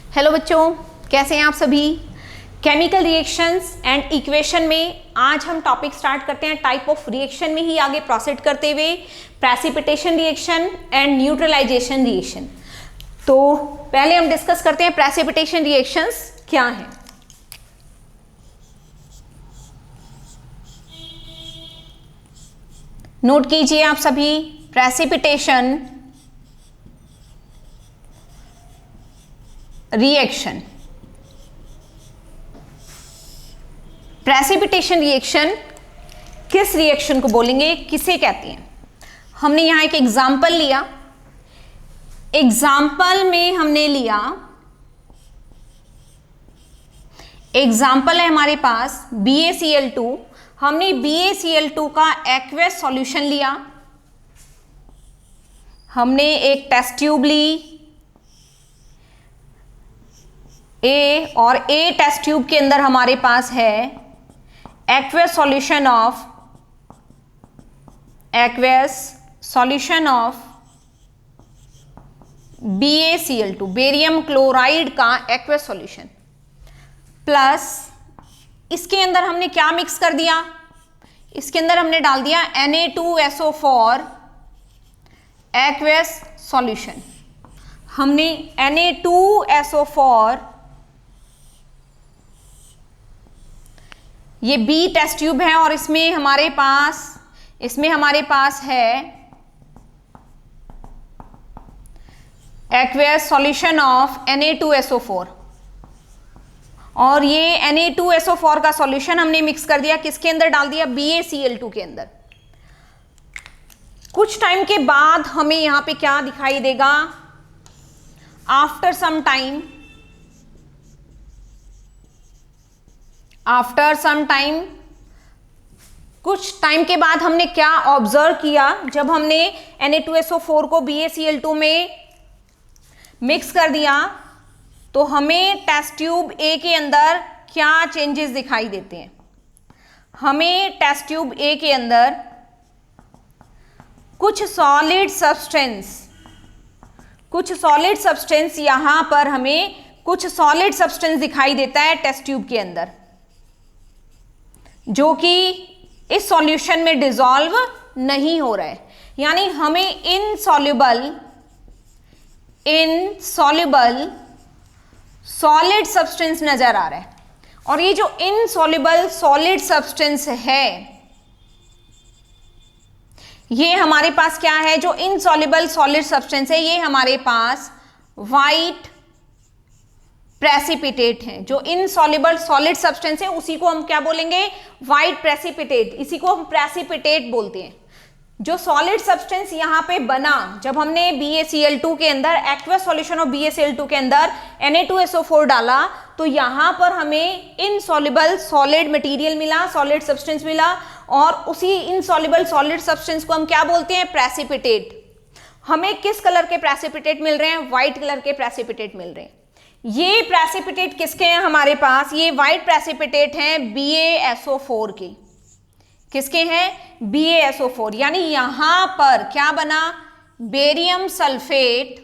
Hello बच्चों, कैसे हैं आप सभी। केमिकल रिएक्शंस एंड इक्वेशन में आज हम टॉपिक स्टार्ट करते हैं टाइप ऑफ रिएक्शन में ही आगे प्रोसीड करते हुए precipitation reaction and neutralisation reaction. तो पहले हम डिस्कस करते हैं प्रेसिपिटेशन रिएक्शंस क्या हैं। नोट कीजिए आप सभी, प्रेसिपिटेशन रिएक्शन। प्रेसिपिटेशन रिएक्शन किस रिएक्शन को बोलेंगे, किसे कहते हैं। हमने यहां एक एग्जाम्पल लिया। एग्जाम्पल में हमने लिया, एग्जाम्पल है हमारे पास BaCl2। हमने BaCl2 का एक्वस सॉल्यूशन लिया। हमने एक टेस्ट ट्यूब ली A, और A टेस्ट ट्यूब के अंदर हमारे पास है aqueous solution of BaCl2, barium chloride का एक्वस सॉल्यूशन, प्लस इसके अंदर हमने क्या मिक्स कर दिया, इसके अंदर हमने डाल दिया Na2SO4 एक्वस सॉल्यूशन। हमने Na2SO4, ये B टेस्ट ट्यूब है और इसमें हमारे पास है एक्वस सॉल्यूशन ऑफ Na2SO4, और ये Na2SO4 का सॉल्यूशन हमने मिक्स कर दिया, किसके अंदर डाल दिया, BaCl2 के अंदर। कुछ टाइम के बाद हमें यहां पे क्या दिखाई देगा, आफ्टर सम टाइम, कुछ टाइम के बाद हमने क्या ऑब्जर्व किया, जब हमने Na2SO4 को BaCl2 में मिक्स कर दिया तो हमें टेस्ट ट्यूब A के अंदर क्या चेंजेस दिखाई देते हैं। हमें टेस्ट ट्यूब A के अंदर कुछ सॉलिड सब्सटेंस यहां पर हमें कुछ सॉलिड सब्सटेंस दिखाई देता है टेस्ट ट्यूब के अंदर, जो कि इस सॉल्यूशन में डिसॉल्व नहीं हो रहा है। यानी हमें इनसॉल्युबल सॉलिड सब्सटेंस नजर आ रहा है, और ये जो इनसॉल्युबल सॉलिड सब्सटेंस है, ये हमारे पास क्या है, जो इनसॉल्युबल सॉलिड सब्सटेंस है, ये हमारे पास वाइट प्रेसिपिटेट है। जो इनसॉल्युबल सॉलिड सब्सटेंस है उसी को हम क्या बोलेंगे, वाइट प्रेसिपिटेट, इसी को हम प्रेसिपिटेट बोलते हैं। जो सॉलिड सब्सटेंस यहां पे बना, जब हमने BaCl2 के अंदर एक्वस सॉल्यूशन ऑफ BaCl2 के अंदर Na2SO4 डाला, तो यहां पर हमें इनसॉल्युबल सॉलिड मटेरियल मिला, सॉलिड सब्सटेंस मिला, और उसी इनसॉल्युबल सॉलिड सब्सटेंस को हम क्या बोलते हैं, प्रेसिपिटेट। हमें किस कलर के प्रेसिपिटेट मिल रहे हैं, व्हाइट कलर के प्रेसिपिटेट मिल रहे हैं। ये प्रेसिपिटेट किसके हैं हमारे पास, ये व्हाइट प्रेसिपिटेट हैं BaSO4 के। किसके हैं, BaSO4। यानी यहां पर क्या बना, बेरियम सल्फेट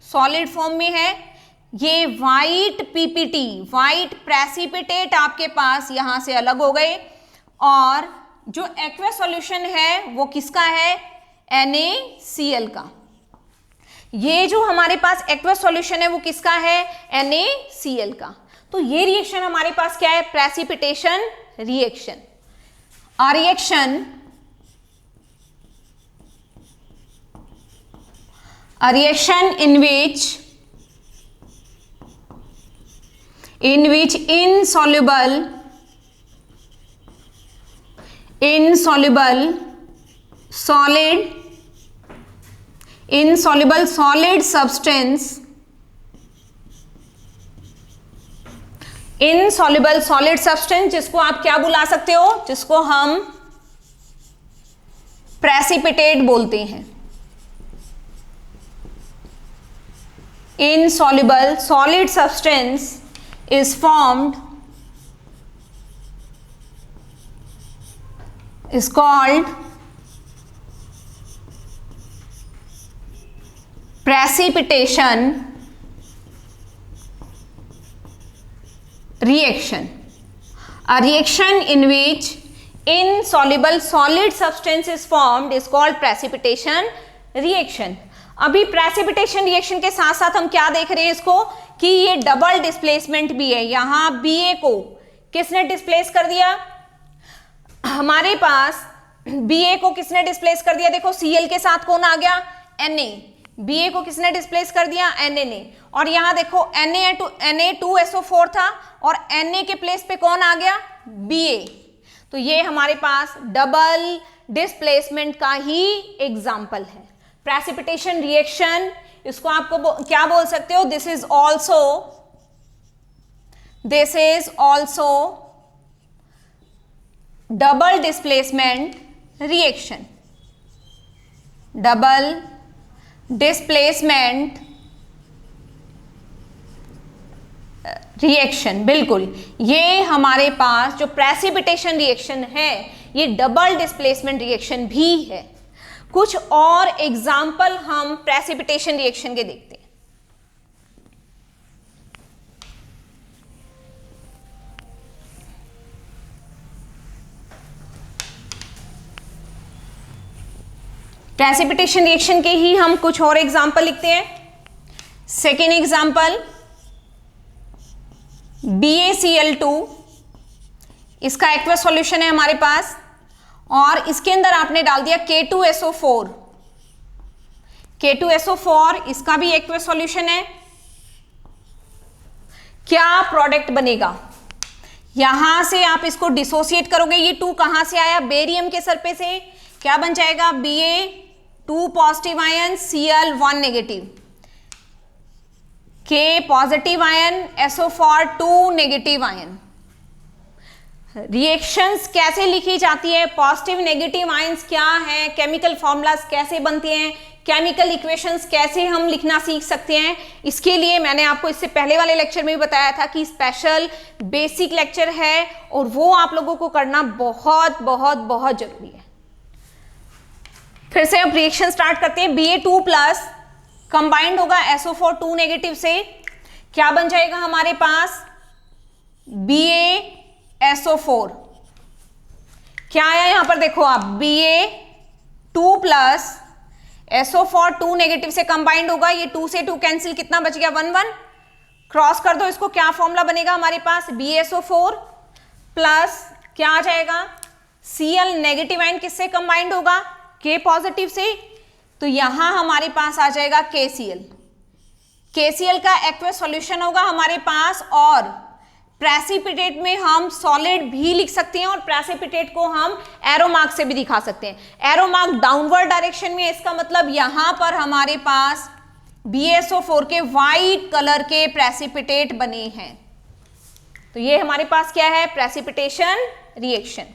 सॉलिड फॉर्म में है। ये व्हाइट PPT, व्हाइट प्रेसिपिटेट आपके पास यहां से अलग हो गए, और जो एक्वस सॉल्यूशन है वो किसका है, NaCl का। ये जो हमारे पास एक्वस सॉल्यूशन है वो किसका है, NaCl का। तो ये रिएक्शन हमारे पास क्या है, precipitation reaction. A reaction in which insoluble solid substance, insoluble solid substance, जिसको आप क्या बुला सकते हो, जिसको हम प्रेसिपिटेट बोलते हैं। Insoluble solid substance is formed, is called precipitation reaction, a reaction in which insoluble solid substance is formed is called precipitation reaction. अभी precipitation reaction के साथ साथ हम क्या देख रहे हैं इसको कि ये डबल डिस्प्लेसमेंट भी है। यहां Ba को किसने डिस्प्लेस कर दिया, हमारे पास Ba को किसने डिस्प्लेस कर दिया, देखो Cl के साथ कौन आ गया, Na। Ba को किसने डिस्प्लेस कर दिया, Na ने। और यहां देखो Na2SO4 था और Na के प्लेस पे कौन आ गया, Ba। तो ये हमारे पास डबल डिस्प्लेसमेंट का ही एग्जाम्पल है। प्रेसिपिटेशन रिएक्शन, इसको आपको क्या बोल सकते हो, this is also double displacement reaction, double displacement reaction. बिल्कुल, ये हमारे पास जो प्रेसिपिटेशन रिएक्शन है ये डबल डिस्प्लेसमेंट रिएक्शन भी है। कुछ और एग्जाम्पल हम प्रेसिपिटेशन रिएक्शन के देखते हैं। प्रेसिपिटेशन रिएक्शन के ही हम कुछ और एग्जाम्पल लिखते हैं। सेकेंड एग्जाम्पल, BaCl2, इसका एक्वस सॉल्यूशन है हमारे पास और इसके अंदर आपने डाल दिया K2SO4। K2SO4 इसका भी एक्वस सॉल्यूशन है। क्या प्रोडक्ट बनेगा, यहां से आप इसको डिसोसिएट करोगे, ये 2 कहां से आया, बेरियम के सरफेस से, क्या बन जाएगा, Ba2 positive ion Cl1 negative, K positive ion SO4 2 negative ion. Reactions कैसे लिखी जाती है, पॉजिटिव नेगेटिव आयंस क्या है, केमिकल फॉर्मूलाज कैसे बनते हैं, केमिकल इक्वेशंस कैसे हम लिखना सीख सकते हैं, इसके लिए मैंने आपको इससे पहले वाले लेक्चर में भी बताया था कि स्पेशल बेसिक लेक्चर है और वो आप लोगों को करना बहुत बहुत बहुत जरूरी है। फिर से अब रिएक्शन स्टार्ट करते हैं। Ba2 प्लस कंबाइंड होगा SO4 2 नेगेटिव से, क्या बन जाएगा हमारे पास, BaSO4। क्या आया यहां पर देखो आप, Ba2 प्लस SO4 2 नेगेटिव से कंबाइंड होगा, ये 2 से 2 कैंसिल, कितना बच गया, 1 1, क्रॉस कर दो इसको, क्या फॉर्मूला बनेगा हमारे पास, BaSO4 प्लस क्या आ जाएगा, Cl नेगेटिव आयन किससे कंबाइंड होगा, K पॉजिटिव से, तो यहां हमारे पास आ जाएगा KCl। KCl का एक्वस सॉल्यूशन होगा हमारे पास और प्रेसिपिटेट में हम सॉलिड भी लिख सकते हैं और प्रेसिपिटेट को हम एरो मार्क से भी दिखा सकते हैं। एरो मार्क डाउनवर्ड डायरेक्शन में, इसका मतलब यहां पर हमारे पास BaSO4 के वाइट कलर के प्रेसिपिटेट बने हैं। तो ये हमारे पास क्या है, प्रेसिपिटेशन रिएक्शन।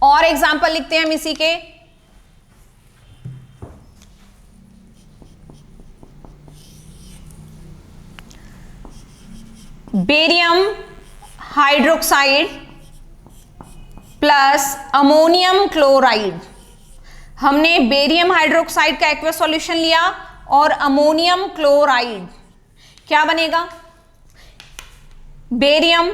और एग्जांपल लिखते हैं हम इसी के, barium hydroxide plus ammonium chloride. हमने बेरियम हाइड्रोक्साइड का एक्वस सॉल्यूशन लिया और अमोनियम क्लोराइड, क्या बनेगा, barium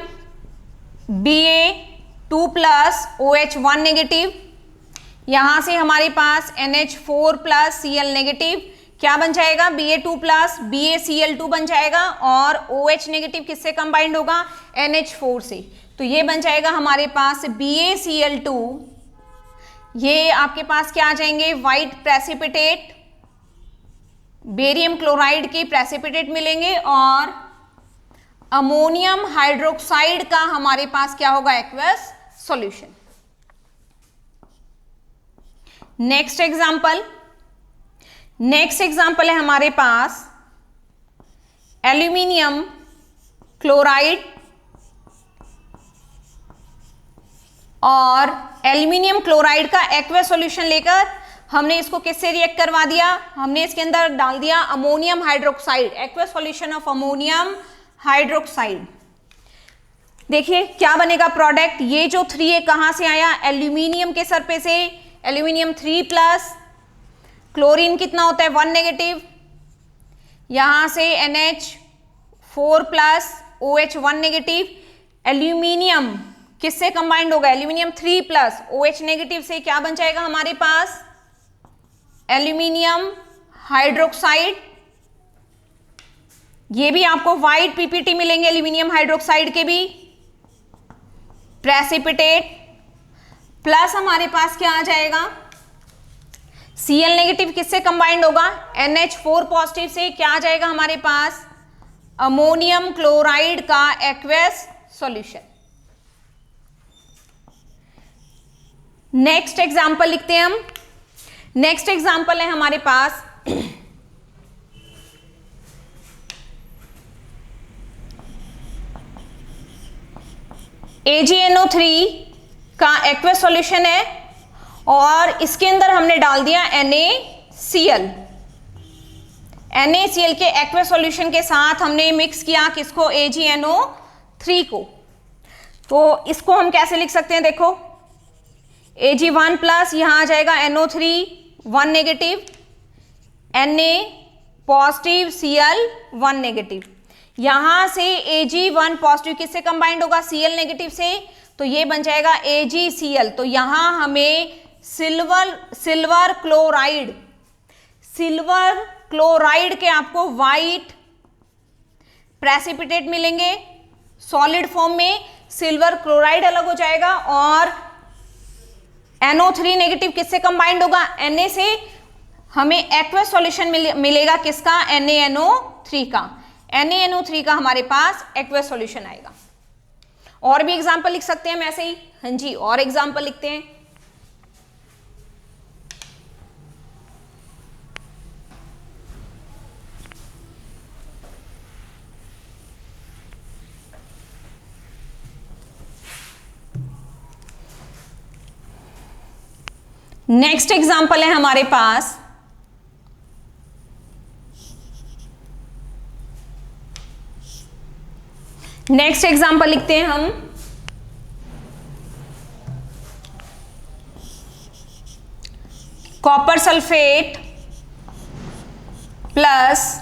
Ba2 plus OH1 negative, यहां से हमारे पास NH4 प्लस Cl नेगेटिव, क्या बन जाएगा, Ba2 प्लस BaCl2 बन जाएगा और OH नेगेटिव किससे कंबाइंड होगा, NH4 से। तो ये बन जाएगा हमारे पास BaCl2, ये आपके पास क्या आ जाएंगे, वाइट प्रेसिपिटेट, बेरियम क्लोराइड के प्रेसिपिटेट मिलेंगे और अमोनियम हाइड्रोक्साइड का हमारे पास क्या होगा, एक्वस सॉल्यूशन। नेक्स्ट एग्जाम्पल है हमारे पास एल्यूमिनियम क्लोराइड और एल्यूमिनियम क्लोराइड का एक्वस सॉल्यूशन लेकर हमने इसको किससे रिएक्ट करवा दिया, हमने इसके अंदर डाल दिया ammonium hydroxide, aqueous solution of ammonium hydroxide. देखिए क्या बनेगा प्रोडक्ट, ये जो 3 कहां से आया, एल्यूमिनियम के सरफेस से, एल्यूमिनियम 3 प्लस क्लोरीन कितना होता है 1 नेगेटिव, यहां से NH4 plus OH 1 negative. Aluminium किससे कंबाइंड होगा, एल्यूमिनियम 3 प्लस OH नेगेटिव से क्या बन जाएगा हमारे पास, एल्यूमिनियम हाइड्रोक्साइड। ये भी आपको वाइट पीपीटी मिलेंगे एल्यूमिनियम हाइड्रोक्साइड के भी, प्रेसिपिटेट। प्लस हमारे पास क्या आ जाएगा, Cl नेगेटिव किससे कंबाइंड होगा, NH4 पॉजिटिव से, क्या आ जाएगा हमारे पास, अमोनियम क्लोराइड का एक्वस सॉल्यूशन। नेक्स्ट एग्जांपल लिखते हैं हम। नेक्स्ट एग्जांपल है हमारे पास AgNO3 का एक्वस सॉल्यूशन है और इसके अंदर हमने डाल दिया NaCl। NaCl के एक्वस सॉल्यूशन के साथ हमने मिक्स किया किसको, AgNO3 को। तो इसको हम कैसे लिख सकते हैं, देखो Ag1 प्लस यहां आ जाएगा NO3 1 negative, Na positive, Cl 1 negative. यहां से Ag1 पॉजिटिव किससे कंबाइंड होगा, Cl नेगेटिव से, तो ये बन जाएगा AgCl। तो यहां हमें सिल्वर क्लोराइड के आपको वाइट प्रेसिपिटेट मिलेंगे सॉलिड फॉर्म में, सिल्वर क्लोराइड अलग हो जाएगा और NO3 नेगेटिव किससे कंबाइंड होगा, Na से, हमें एक्वस सॉल्यूशन मिलेगा किसका, NaNO3 का। NaNO3 का हमारे पास एक्वस सॉल्यूशन आएगा। और भी एग्जांपल लिख सकते हैं हम ऐसे ही, हाँ जी, और एग्जांपल लिखते हैं। नेक्स्ट एग्जांपल है हमारे पास नेक्स्ट एग्जांपल लिखते हैं हम copper sulphate plus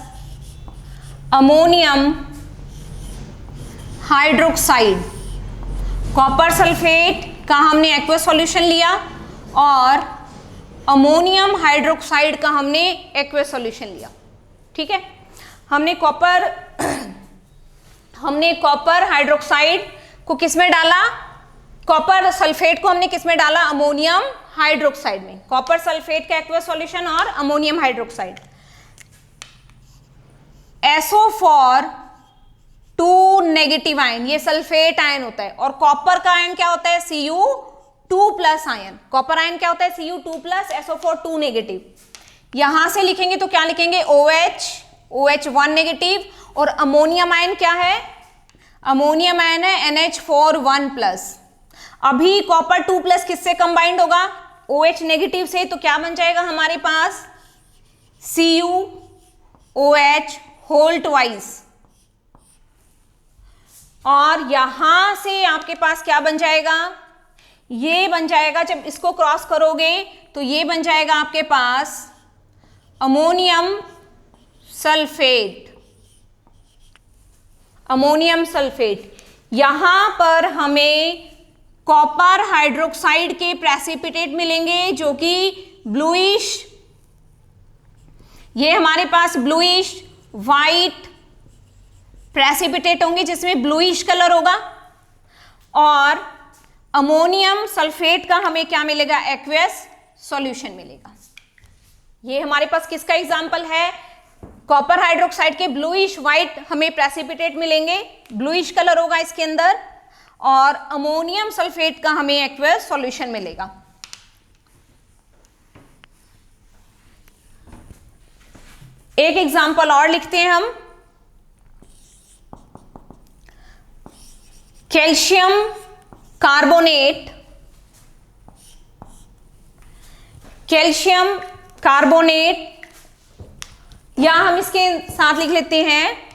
ammonium hydroxide. Copper sulphate का हमने एक्वस सॉल्यूशन लिया और अमोनियम हाइड्रोक्साइड का हमने एक्वस सॉल्यूशन लिया। ठीक है, हमने कॉपर हाइड्रोक्साइड को किस में डाला, कॉपर सल्फेट को हमने किस में डाला, अमोनियम हाइड्रोक्साइड में। कॉपर सल्फेट का एक्वस सॉल्यूशन और ammonium hydroxide. SO4 2 negative ion, ये सल्फेट आयन होता है, और कॉपर का आयन क्या होता है, Cu2 plus ion. Copper ion क्या होता है, Cu2 प्लस, SO4 2 नेगेटिव। यहां से लिखेंगे तो क्या लिखेंगे, OH 1 नेगेटिव, और अमोनियम आयन क्या है, अमोनियम आयन है NH4 1 प्लस। अभी कॉपर 2 प्लस किससे कंबाइंड होगा, OH नेगेटिव से, तो क्या बन जाएगा हमारे पास, CuOH होल ट्वाइस। और यहां से आपके पास क्या बन जाएगा, ये बन जाएगा, जब इसको क्रॉस करोगे तो ये बन जाएगा आपके पास अमोनियम सल्फेट। अमोनियम सल्फेट, यहां पर हमें कॉपर हाइड्रोक्साइड के प्रेसिपिटेट मिलेंगे जो कि ब्लूइश, ये हमारे पास ब्लूइश वाइट प्रेसिपिटेट होंगे जिसमें ब्लूइश कलर होगा। और अमोनियम सल्फेट का हमें क्या मिलेगा, एक्वस सॉल्यूशन मिलेगा। ये हमारे पास किसका एग्जांपल है, कॉपर हाइड्रोक्साइड के ब्लूइश वाइट हमें प्रेसिपिटेट मिलेंगे, ब्लूइश कलर होगा इसके अंदर, और अमोनियम सल्फेट का हमें एक्वस सॉल्यूशन मिलेगा। एक एग्जांपल और लिखते हैं हम, कैल्शियम कार्बोनेट, कैल्शियम कार्बोनेट, या हम इसके साथ लिख लेते हैं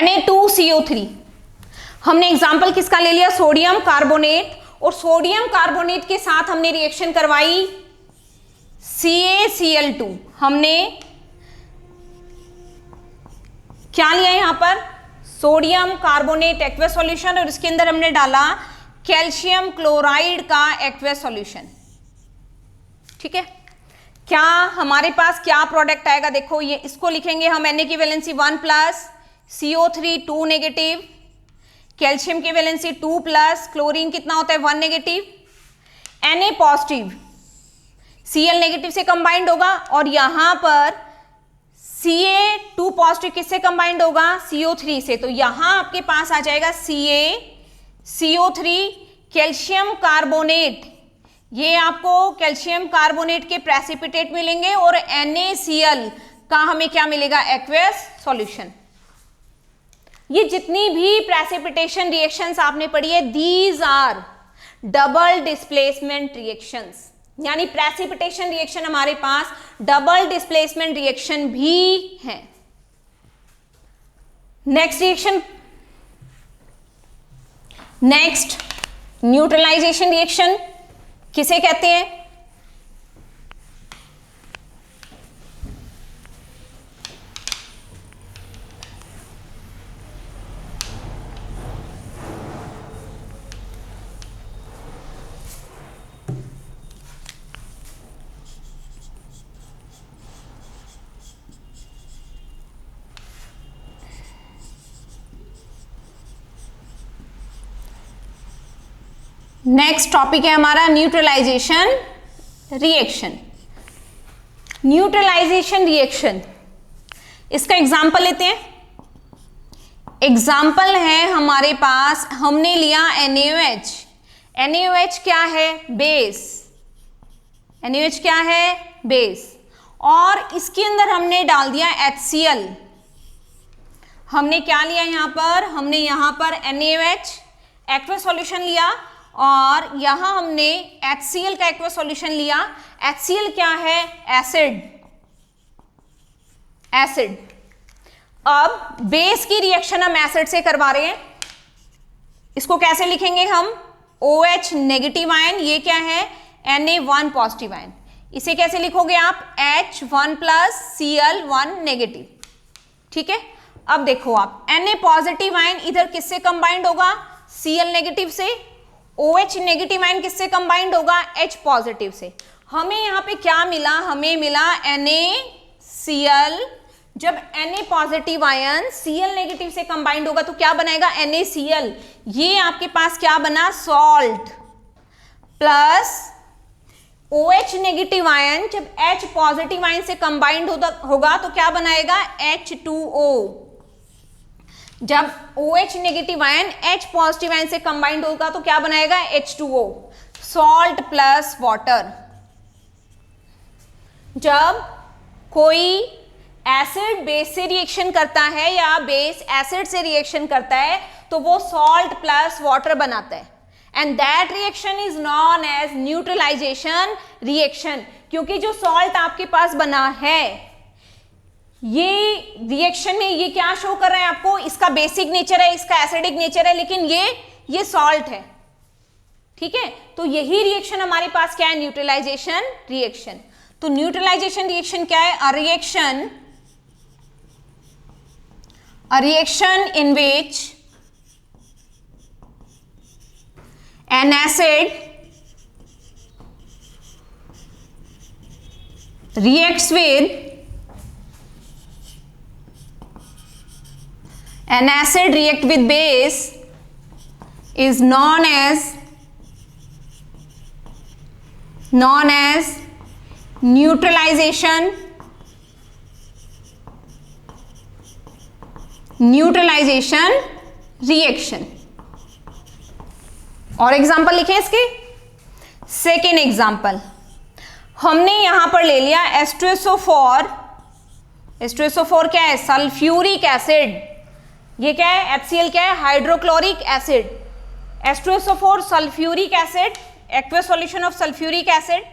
Na2CO3। हमने एग्जाम्पल किसका ले लिया, सोडियम कार्बोनेट, और सोडियम कार्बोनेट के साथ हमने रिएक्शन करवाई CaCl2। हमने क्या लिया यहां पर, सोडियम कार्बोनेट एक्वस सॉल्यूशन, और इसके अंदर हमने डाला कैल्शियम क्लोराइड का एक्वस सॉल्यूशन। ठीक है, क्या हमारे पास क्या प्रोडक्ट आएगा, देखो ये इसको लिखेंगे हम, Na की वैलेंसी 1+, CO3 2 नेगेटिव, कैल्शियम की वैलेंसी 2+, क्लोरीन कितना होता है 1 negative, Na positive Cl negative से कंबाइंड होगा, और यहां पर Ca2 पॉजिटिव किससे कंबाइंड होगा, CO3 से, तो यहां आपके पास आ जाएगा CaCO3 कैल्शियम कार्बोनेट, ये आपको कैल्शियम कार्बोनेट के प्रेसिपिटेट मिलेंगे, और NaCl का हमें क्या मिलेगा, एक्वस सॉल्यूशन। ये जितनी भी प्रेसिपिटेशन रिएक्शंस आपने पढ़ी है, these are double displacement reactions, यानी प्रेसिपिटेशन रिएक्शन हमारे पास डबल डिस्प्लेसमेंट रिएक्शन भी है। Next reaction, next neutralisation reaction किसे कहते हैं, नेक्स्ट टॉपिक है हमारा न्यूट्रलाइजेशन रिएक्शन। न्यूट्रलाइजेशन रिएक्शन, इसका एग्जाम्पल लेते हैं। एग्जाम्पल है हमारे पास, हमने लिया NaOH। NaOH क्या है, बेस। NaOH क्या है, बेस, और इसके अंदर हमने डाल दिया HCl। हमने क्या लिया यहां पर, हमने यहां पर NaOH एक्वस सॉल्यूशन लिया, और यहां हमने HCl का एक्वस सॉल्यूशन लिया। HCl क्या है, एसिड। एसिड, अब बेस की रिएक्शन हम एसिड से करवा रहे हैं, इसको कैसे लिखेंगे हम, OH नेगेटिव आयन, ये क्या है Na1 पॉजिटिव आयन, इसे कैसे लिखोगे आप, H1+ Cl1 नेगेटिव। ठीक है, अब देखो आप, Na पॉजिटिव आयन इधर किससे कंबाइंड होगा, Cl नेगेटिव से, OH नेगेटिव आयन किससे कंबाइंड होगा, H पॉजिटिव से। हमें यहां पे क्या मिला, हमें मिला NaCl। जब Na positive ion Cl negative से कंबाइंड होगा तो क्या बनाएगा, NaCl। ये आपके पास क्या बना, salt, plus OH negative ion जब H पॉजिटिव आयन से कंबाइंड होगा तो क्या बनाएगा, H2O। जब OH negative ion H positive ion से कंबाइंड होगा तो क्या बनाएगा, H2O, सॉल्ट प्लस वाटर। जब कोई एसिड बेस से रिएक्शन करता है या बेस एसिड से रिएक्शन करता है तो वो सॉल्ट प्लस वाटर बनाता है, and that reaction is known as neutralisation reaction. क्योंकि जो सॉल्ट आपके पास बना है, ये रिएक्शन में ये क्या शो कर रहा है आपको, इसका बेसिक नेचर है, इसका एसिडिक नेचर है, लेकिन ये सॉल्ट है। ठीक है, तो यही रिएक्शन हमारे पास क्या है, न्यूट्रलाइजेशन रिएक्शन। तो न्यूट्रलाइजेशन रिएक्शन क्या है, a reaction in which an acid reacts with base is known as neutralisation reaction. और एग्जाम्पल लिखे इसके, सेकेंड एग्जाम्पल हमने यहां पर ले लिया H2SO4। H2SO4 क्या है, सल्फ्यूरिक एसिड। ये क्या है, HCl क्या है, hydrochloric acid. H2SO4 sulphuric acid, aqueous solution of sulphuric acid,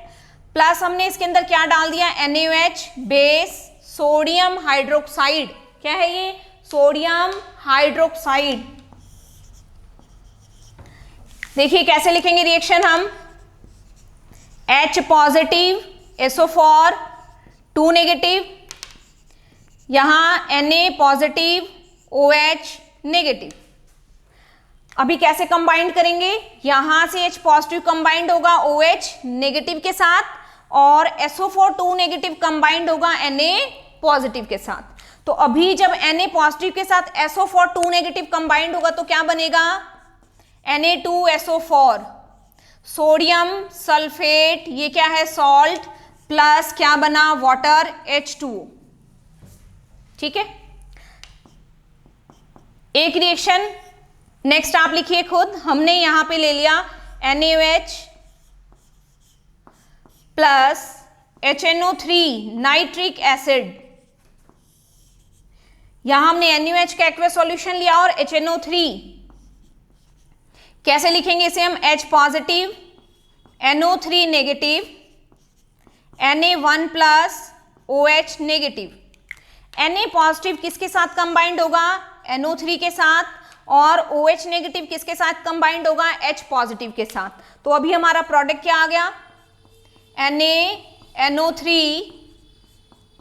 plus हमने इसके अंदर क्या डाल दिया, NaOH बेस, सोडियम हाइड्रोक्साइड। क्या है ये, सोडियम हाइड्रोक्साइड। देखिए कैसे लिखेंगे रिएक्शन हम, H पॉजिटिव SO4 2 नेगेटिव, यहां Na पॉजिटिव OH नेगेटिव। अभी कैसे कंबाइंड करेंगे, यहां से H पॉजिटिव कंबाइंड होगा OH नेगेटिव के साथ और SO4 2 नेगेटिव कंबाइंड होगा Na पॉजिटिव के साथ। तो अभी जब Na पॉजिटिव के साथ SO4 2 नेगेटिव कंबाइंड होगा तो क्या बनेगा, Na2SO4 सोडियम सल्फेट, ये क्या है सॉल्ट, प्लस क्या बना वाटर H2O। ठीक है, एक रिएक्शन नेक्स्ट आप लिखिए खुद, हमने यहां पे ले लिया NaOH plus HNO3 nitric acid, यहां हमने NaOH का एक्वस सॉल्यूशन लिया और HNO3, कैसे लिखेंगे इसे हम, H positive NO3 negative Na1 plus OH negative. Na positive किसके साथ कंबाइंड होगा, NO3 के साथ, और OH नेगेटिव किसके साथ कंबाइंड होगा, H पॉजिटिव के साथ। तो अभी हमारा प्रोडक्ट क्या आ गया, NaNO3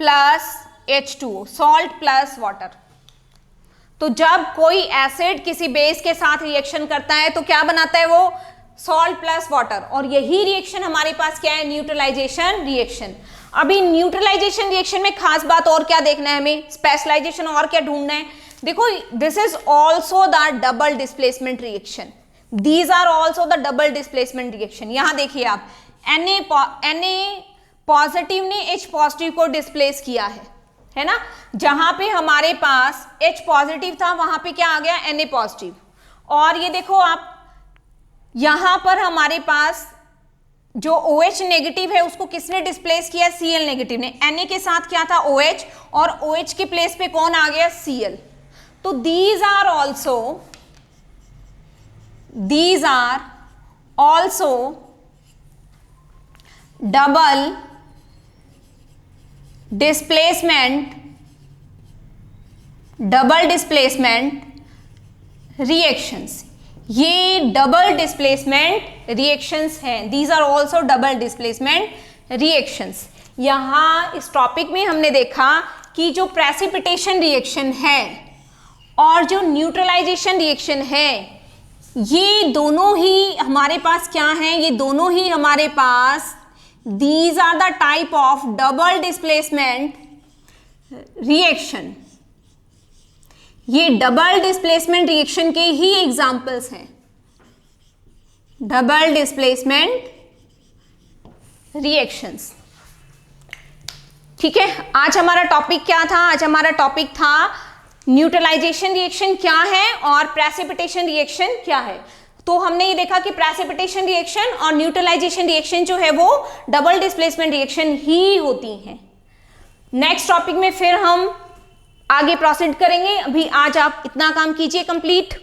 plus H2O, salt plus water. तो जब कोई एसिड किसी बेस के साथ रिएक्शन करता है तो क्या बनाता है वो, सॉल्ट प्लस वाटर, और यही रिएक्शन हमारे पास क्या है, न्यूट्रलाइजेशन रिएक्शन। अभी न्यूट्रलाइजेशन रिएक्शन में खास बात और क्या देखना है हमें, स्पेशलाइजेशन और क्या ढूंढना है, देखो this is also the double displacement reaction, these are also the double displacement reaction. यहां देखिए आप, Na पॉजिटिव ने H पॉजिटिव को डिस्प्लेस किया है ना, जहां पे हमारे पास H पॉजिटिव था वहां पे क्या आ गया, Na पॉजिटिव। और ये देखो आप, यहां पर हमारे पास जो OH नेगेटिव है उसको किसने डिस्प्लेस किया, Cl नेगेटिव ने। Na के साथ क्या था OH, और OH के प्लेस पे कौन आ गया, Cl। तो these are also double displacement reactions, ये डबल डिस्प्लेसमेंट रिएक्शंस हैं, these are also double displacement reactions. यहां इस टॉपिक में हमने देखा कि जो प्रेसिपिटेशन रिएक्शन है और जो न्यूट्रलाइजेशन रिएक्शन है, ये दोनों ही हमारे पास क्या हैं, ये दोनों ही हमारे पास these are the type of double displacement reaction. ये डबल डिस्प्लेसमेंट रिएक्शन के ही एग्जाम्पल्स हैं, डबल डिस्प्लेसमेंट रिएक्शंस। ठीक है, आज हमारा टॉपिक क्या था, आज हमारा टॉपिक था न्यूट्रलाइजेशन रिएक्शन क्या है और प्रेसिपिटेशन रिएक्शन क्या है। तो हमने ये देखा कि प्रेसिपिटेशन रिएक्शन और न्यूट्रलाइजेशन रिएक्शन जो है वो डबल डिस्प्लेसमेंट रिएक्शन ही होती हैं। नेक्स्ट टॉपिक में फिर हम आगे प्रोसीड करेंगे। अभी आज आप इतना काम कीजिए कंप्लीट।